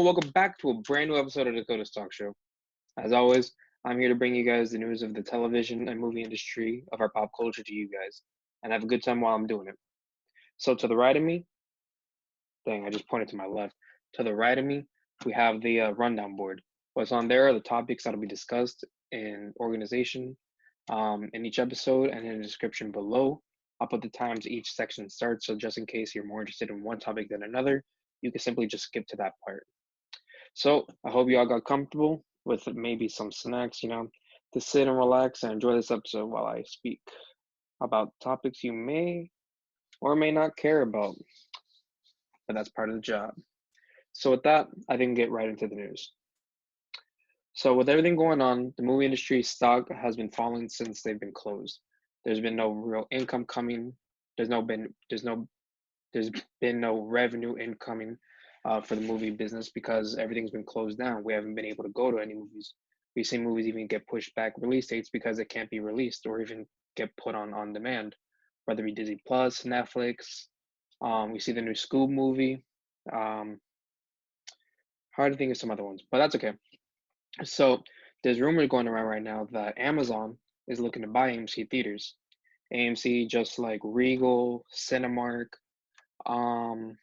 and welcome back to a brand new episode of Dakota's Talk Show. As always, I'm here to bring you guys the news of the television and movie industry of our pop culture to you guys, and have a good time while I'm doing it. So to the right of me, dang, I just pointed to my left. To the right of me, we have the rundown board. What's on there are the topics that will be discussed in organization in each episode, and in the description below, I'll put the times each section starts. So just in case you're more interested in one topic than another, you can simply just skip to that part. So I hope you all got comfortable with maybe some snacks, to sit and relax and enjoy this episode while I speak about topics you may or may not care about, but that's part of the job. So with that, I can get right into the news. So with everything going on, the movie industry stock has been falling since they've been closed. There's been no real income coming. There's been no revenue incoming for the movie business because everything's been closed down. We haven't been able to go to any movies. We've seen movies even get pushed back release dates because it can't be released or even get put on demand, whether it be Disney Plus, Netflix. We see the new Scoob movie. Hard to think of some other ones, but that's okay. So there's rumors going around right now that Amazon is looking to buy AMC theaters. AMC, just like Regal, Cinemark. Um,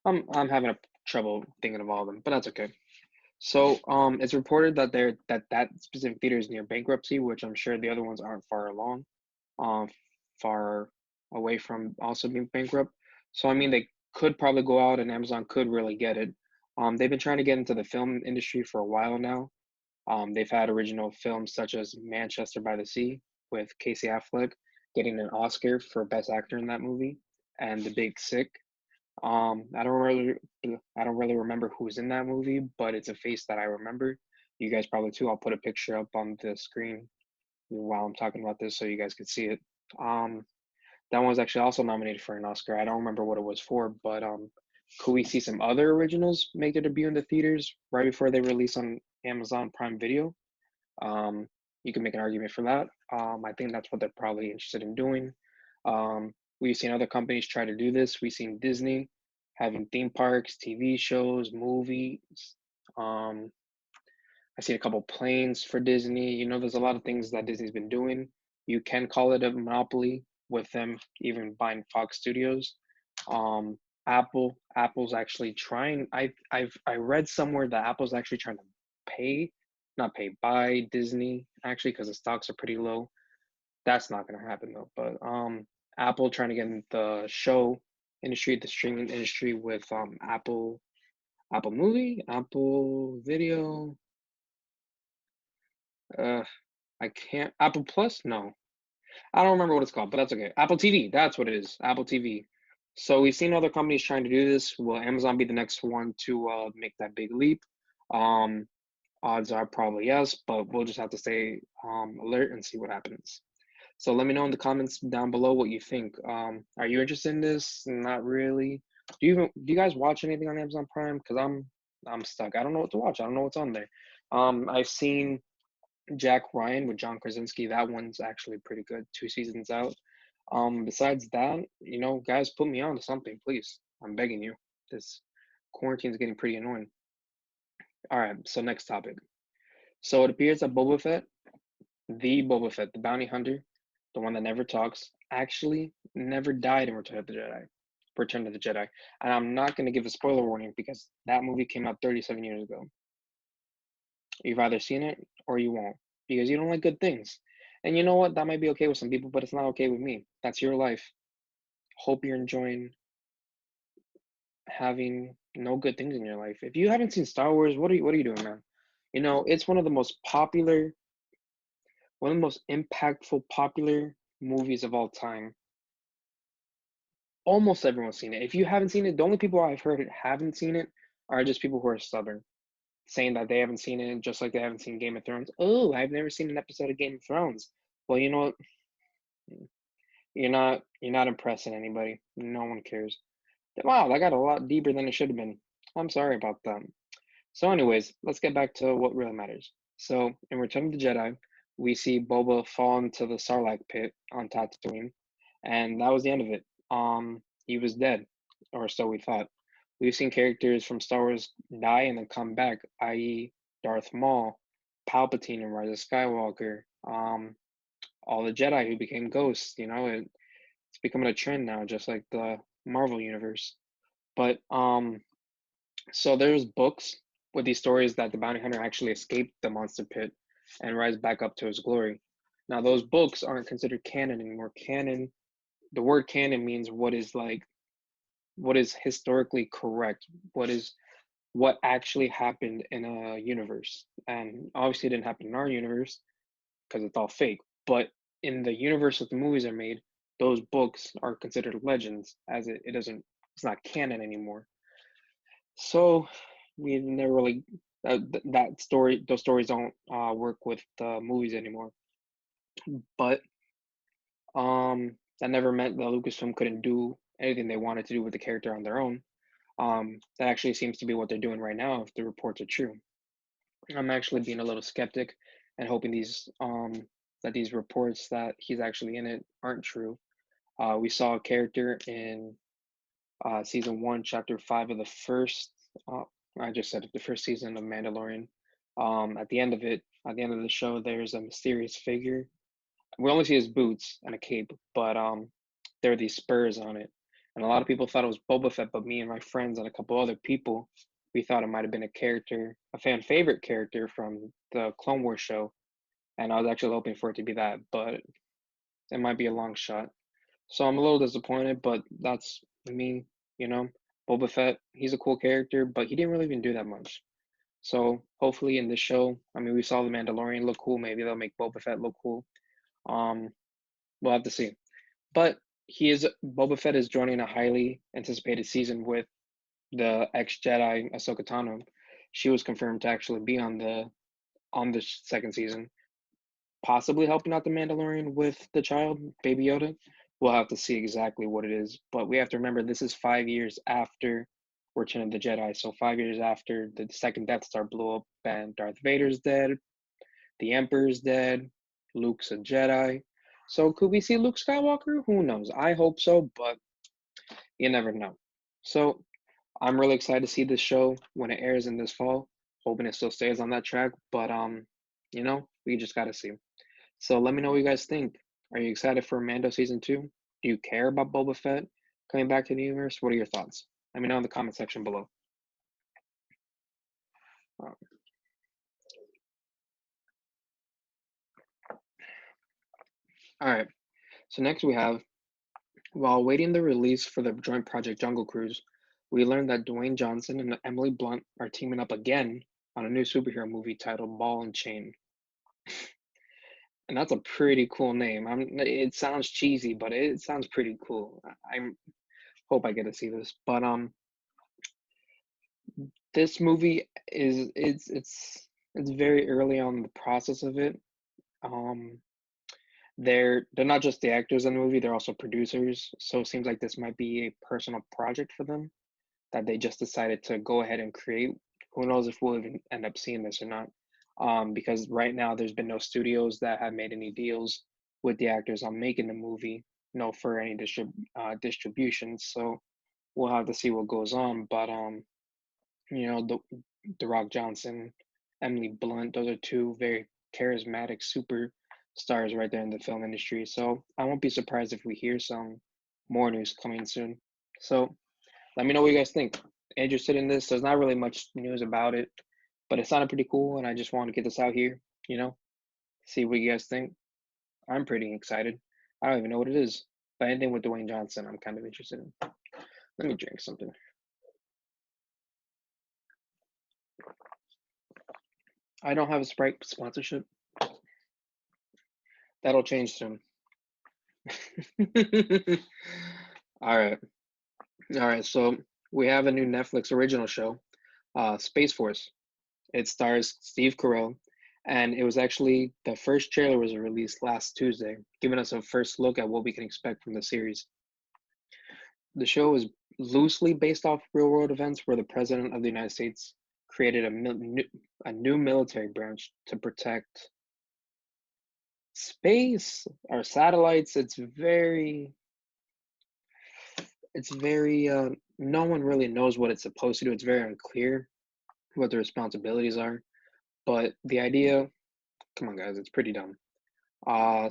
I'm having a trouble thinking of all of them, but that's okay. So it's reported that that specific theater is near bankruptcy, which I'm sure the other ones aren't far along, far away from also being bankrupt. So I mean, they could probably go out, and Amazon could really get it. They've been trying to get into the film industry for a while now. They've had original films such as Manchester by the Sea with Casey Affleck getting an Oscar for Best Actor in that movie, and The Big Sick. I don't really remember who's in that movie, but it's a face that I remember. You guys probably too. I'll put a picture up on the screen while I'm talking about this so you guys can see it. Um, that one was actually also nominated for an Oscar. I don't remember what it was for, but could we see some other originals make their debut in the theaters right before they release on Amazon Prime Video? Um, you can make an argument for that. I think that's what they're probably interested in doing. We've seen other companies try to do this. We've seen Disney having theme parks, TV shows, movies. Um, I see a couple planes for Disney. There's a lot of things that Disney's been doing. You can call it a monopoly with them even buying Fox Studios. Apple's actually trying. I read somewhere that Apple's actually trying to pay, not pay, buy Disney actually because the stocks are pretty low. That's not going to happen though. But Apple trying to get in the show industry, the streaming industry with Apple Movie, Apple Video. I can't. Apple Plus? No, I don't remember what it's called, but that's okay. Apple TV, that's what it is. Apple TV. So we've seen other companies trying to do this. Will Amazon be the next one to make that big leap? Um, Odds are probably yes, but we'll just have to stay alert and see what happens. So let me know in the comments down below what you think. Are you interested in this? Not really. Do you guys watch anything on Amazon Prime? Because I'm stuck. I don't know what to watch. I don't know what's on there. I've seen Jack Ryan with John Krasinski. That one's actually pretty good. 2 seasons out. Besides that, guys, put me on to something, please. I'm begging you. This quarantine's getting pretty annoying. All right, so next topic. So it appears that Boba Fett, the bounty hunter, the one that never talks, actually never died in Return of the Jedi. Return of the Jedi. And I'm not going to give a spoiler warning because that movie came out 37 years ago. You've either seen it or you won't because you don't like good things. And you know what? That might be okay with some people, but it's not okay with me. That's your life. Hope you're enjoying having no good things in your life. If you haven't seen Star Wars, what are you doing, man? It's one of the most popular, one of the most impactful, popular movies of all time. Almost everyone's seen it. If you haven't seen it, the only people I've heard haven't seen it are just people who are stubborn, saying that they haven't seen it, just like they haven't seen Game of Thrones. Oh, I've never seen an episode of Game of Thrones. Well, you know what? You're not impressing anybody. No one cares. Wow, that got a lot deeper than it should have been. I'm sorry about that. So, anyways, let's get back to what really matters. So, in Return of the Jedi, we see Boba fall into the Sarlacc pit on Tatooine, and that was the end of it. He was dead, or so we thought. We've seen characters from Star Wars die and then come back, i.e., Darth Maul, Palpatine in Rise of Skywalker, all the Jedi who became ghosts. It's becoming a trend now, just like the Marvel universe. But so there's books with these stories that the bounty hunter actually escaped the monster pit and rise back up to his glory. Now those books aren't considered canon anymore. Canon, the word canon means what is historically correct, what actually happened in a universe. And obviously it didn't happen in our universe because it's all fake. But in the universe that the movies are made, those books are considered legends as it's not canon anymore. So we never really those stories don't work with the movies anymore. But that never meant that Lucasfilm couldn't do anything they wanted to do with the character on their own. That actually seems to be what they're doing right now if the reports are true. I'm actually being a little skeptic and hoping these reports that he's actually in it aren't true. We saw a character in season 1, chapter 5 of the first. Uh, I just said it, the first season of Mandalorian. At the end of it, at the end of the show, there's a mysterious figure. We only see his boots and a cape, but there are these spurs on it, and a lot of people thought it was Boba Fett. But me and my friends and a couple other people, we thought it might have been a character, a fan favorite character from the Clone Wars show, and I was actually hoping for it to be that, but it might be a long shot. So I'm a little disappointed, but that's me, you know. Boba Fett, he's a cool character, but he didn't really even do that much. So hopefully in this show, I mean, we saw the Mandalorian look cool. Maybe they'll make Boba Fett look cool. Um, we'll have to see. But Boba Fett is joining a highly anticipated season with the ex Jedi Ahsoka Tano. She was confirmed to actually be on the second season, possibly helping out the Mandalorian with the child, Baby Yoda. We'll have to see exactly what it is. But we have to remember this is 5 years after Return of the Jedi. So 5 years after the second Death Star blew up and Darth Vader's dead, the Emperor's dead, Luke's a Jedi. So could we see Luke Skywalker? Who knows? I hope so, but you never know. So I'm really excited to see this show when it airs in this fall. Hoping it still stays on that track, but we just gotta see. So let me know what you guys think. Are you excited for Mando season 2? Do you care about Boba Fett coming back to the universe? What are your thoughts? Let me know in the comment section below. Uh, all right. So next we have, while waiting the release for the joint project Jungle Cruise, we learned that Dwayne Johnson and Emily Blunt are teaming up again on a new superhero movie titled Ball and Chain. And that's a pretty cool name. It sounds cheesy, but it sounds pretty cool. I hope I get to see this. But this movie it's very early on in the process of it. Um, they're not just the actors in the movie; they're also producers. So it seems like this might be a personal project for them that they just decided to go ahead and create. Who knows if we'll even end up seeing this or not? Because right now there's been no studios that have made any deals with the actors on making the movie, no for any distribution. So we'll have to see what goes on. But the Rock Johnson, Emily Blunt, those are two very charismatic superstars right there in the film industry. So I won't be surprised if we hear some more news coming soon. So let me know what you guys think. Interested in this? There's not really much news about it, but it sounded pretty cool, and I just want to get this out here. See what you guys think. I'm pretty excited. I don't even know what it is, but anything with Dwayne Johnson, I'm kind of interested in. Let me drink something. I don't have a Sprite sponsorship. That'll change soon. All right. All right. So we have a new Netflix original show, Space Force. It stars Steve Carell, and it was actually the first trailer was released last Tuesday, giving us a first look at what we can expect from the series. The show is loosely based off real world events where the President of the United States created a new military branch to protect space or satellites. It's very no one really knows what it's supposed to do. It's very unclear what the responsibilities are. But the idea, come on, guys, it's pretty dumb.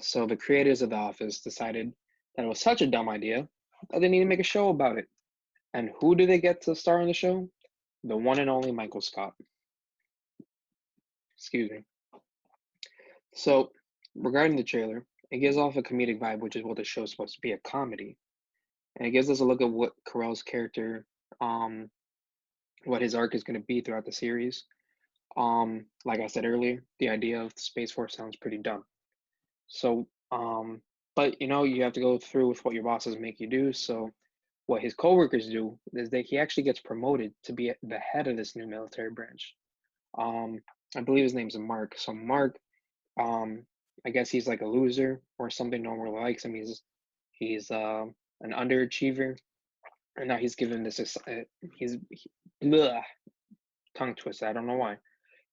So the creators of The Office decided that it was such a dumb idea that they need to make a show about it. And who do they get to star in the show? The one and only Michael Scott. Excuse me. So, regarding the trailer, it gives off a comedic vibe, which is what the show's supposed to be, a comedy. And it gives us a look at what Carell's character, um, what his arc is going to be throughout the series. Like I said earlier, the idea of the Space Force sounds pretty dumb. So, but you have to go through with what your bosses make you do. So, what his coworkers do is that he actually gets promoted to be the head of this new military branch. Um, I believe his name's Mark. So Mark, um, I guess he's like a loser or something. No one really likes him. He's an underachiever, and now he's given this. Bleh, tongue twister. I don't know why.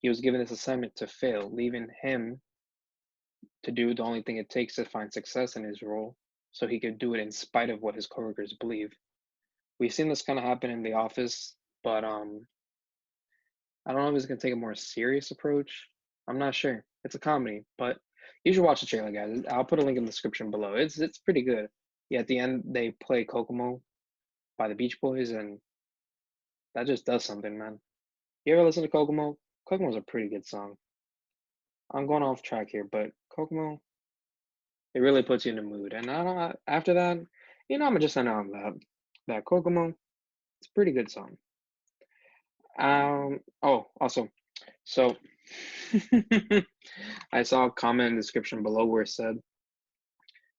He was given this assignment to fail, leaving him to do the only thing it takes to find success in his role, so he could do it in spite of what his coworkers believe. We've seen this kind of happen in The Office, but I don't know if it's gonna take a more serious approach. I'm not sure. It's a comedy, but you should watch the trailer, guys. I'll put a link in the description below. It's pretty good. Yeah, at the end they play Kokomo by the Beach Boys, and that just does something, man. You ever listen to Kokomo? Kokomo's a pretty good song. I'm going off track here, but Kokomo, it really puts you in the mood. And I don't after that, I'm just end on that Kokomo. It's a pretty good song. Oh, also, so I saw a comment in the description below where it said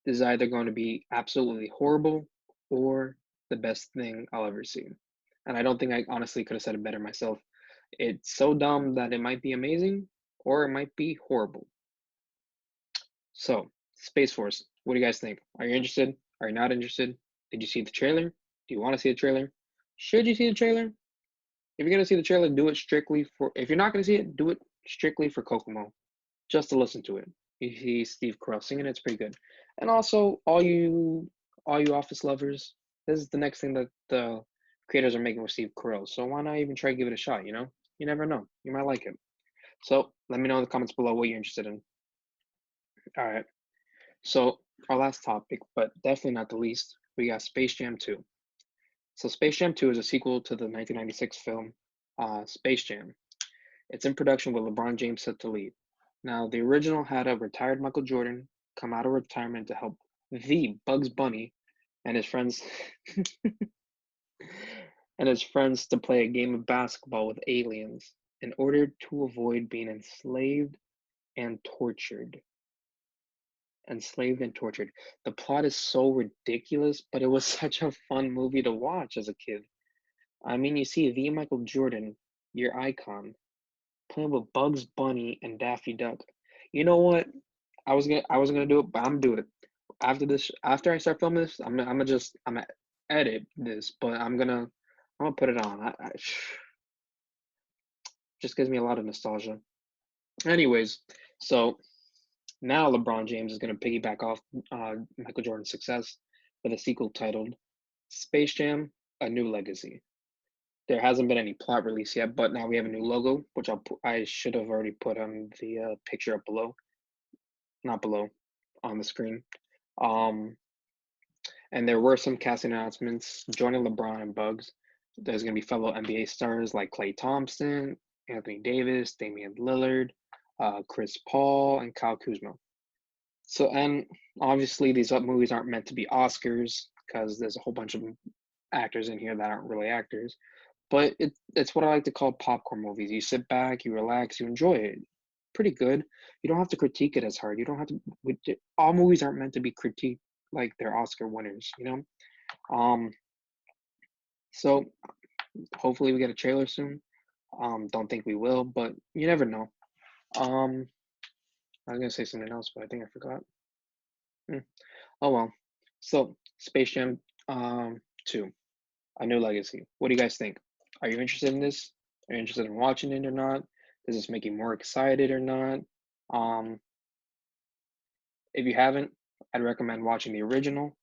this is either going to be absolutely horrible or the best thing I'll ever see. And I don't think I honestly could have said it better myself. It's so dumb that it might be amazing or it might be horrible. So, Space Force, what do you guys think? Are you interested? Are you not interested? Did you see the trailer? Do you want to see the trailer? Should you see the trailer? If you're going to see the trailer, do it strictly for, if you're not going to see it, do it strictly for Kokomo, just to listen to it. You see Steve Carell singing, it's pretty good. And also, all you Office lovers, this is the next thing that the creators are making with Steve Carell. So why not even try to give it a shot? You never know. You might like it. So let me know in the comments below what you're interested in. All right. So our last topic, but definitely not the least, we got Space Jam 2. So Space Jam 2 is a sequel to the 1996 film Space Jam. It's in production with LeBron James set to lead. Now, the original had a retired Michael Jordan come out of retirement to help the Bugs Bunny and his friends to play a game of basketball with aliens in order to avoid being and tortured. Enslaved and tortured. The plot is so ridiculous, but it was such a fun movie to watch as a kid. I mean, you see the Michael Jordan, your icon, playing with Bugs Bunny and Daffy Duck. You know what? I was gonna do it, but I'm doing it. After I start filming this, I'm gonna edit this, but I'm gonna put it on. Just gives me a lot of nostalgia. Anyways, so now LeBron James is gonna piggyback off Michael Jordan's success with a sequel titled Space Jam: A New Legacy. There hasn't been any plot release yet, but now we have a new logo, which I should have already put on the picture up below, not below, on the screen. Um, and there were some casting announcements joining LeBron and Bugs. There's going to be fellow NBA stars like Klay Thompson, Anthony Davis, Damian Lillard, Chris Paul, and Kyle Kuzma. So, and obviously, these movies aren't meant to be Oscars because there's a whole bunch of actors in here that aren't really actors. But it's what I like to call popcorn movies. You sit back, you relax, you enjoy it. Pretty good. You don't have to critique it as hard. You don't have to. All movies aren't meant to be critiqued like they're Oscar winners. Um. So hopefully we get a trailer soon. Don't think we will, but you never know. Um. I was gonna say something else, but I think I forgot. Hmm. Oh well. So Space Jam 2, A New Legacy. What do you guys think? Are you interested in this? Are you interested in watching it or not? Does this make you more excited or not? Um, if you haven't, I'd recommend watching the original.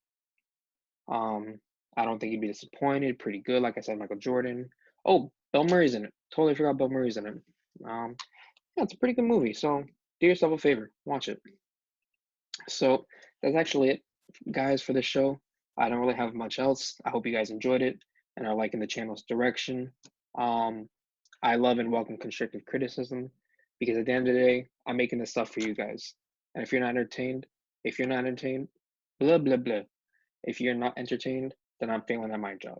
Um, I don't think you'd be disappointed. Pretty good. Like I said, Michael Jordan. Oh, Bill Murray's in it. Totally forgot Bill Murray's in it. Um, yeah, it's a pretty good movie. So do yourself a favor, watch it. So that's actually it, guys, for this show. I don't really have much else. I hope you guys enjoyed it and are liking the channel's direction. Um, I love and welcome constructive criticism because at the end of the day, I'm making this stuff for you guys. And if you're not entertained, blah blah blah. If you're not entertained, then I'm failing at my job.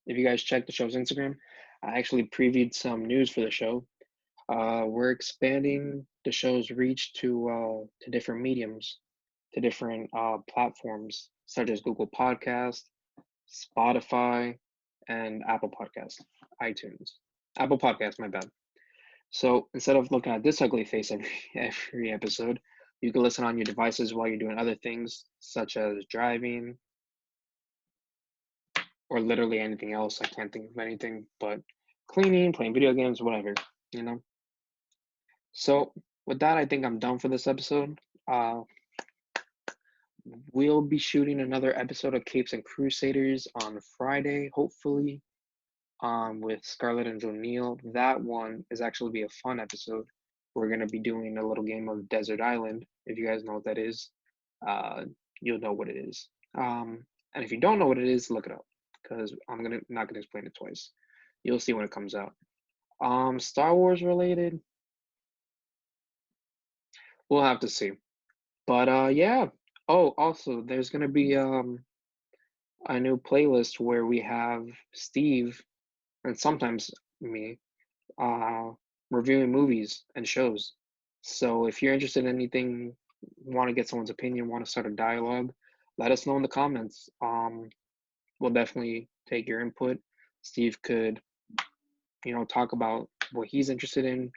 If you guys check the show's Instagram, I actually previewed some news for the show. We're expanding the show's reach to different mediums, to different platforms such as Google Podcast, Spotify, and Apple Podcast, iTunes. Apple Podcast, my bad. So instead of looking at this ugly face every episode, you can listen on your devices while you're doing other things such as driving or literally anything else. I can't think of anything, but cleaning, playing video games, whatever, you know. So with that, I think I'm done for this episode. Uh, we'll be shooting another episode of Capes and Crusaders on Friday, hopefully, with Scarlett and O'Neill. That one is actually be a fun episode. We're gonna be doing a little game of Desert Island. If you guys know what that is, uh, you'll know what it is. And if you don't know what it is, look it up because I'm gonna not gonna explain it twice. You'll see when it comes out. Star Wars related, we'll have to see. But yeah. Oh, also, there's gonna be a new playlist where we have Steve and sometimes me uh reviewing movies and shows. So if you're interested in anything, want to get someone's opinion, want to start a dialogue, let us know in the comments. We'll definitely take your input. Steve could, talk about what he's interested in,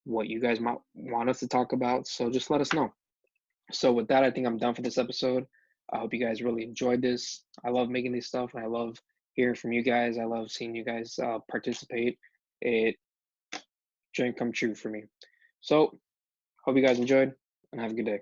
what you guys might want us to talk about. So just let us know. So with that, I think I'm done for this episode. I hope you guys really enjoyed this. I love making these stuff, and I love hearing from you guys. I love seeing you guys participate. It dream come true for me. So hope you guys enjoyed, and have a good day.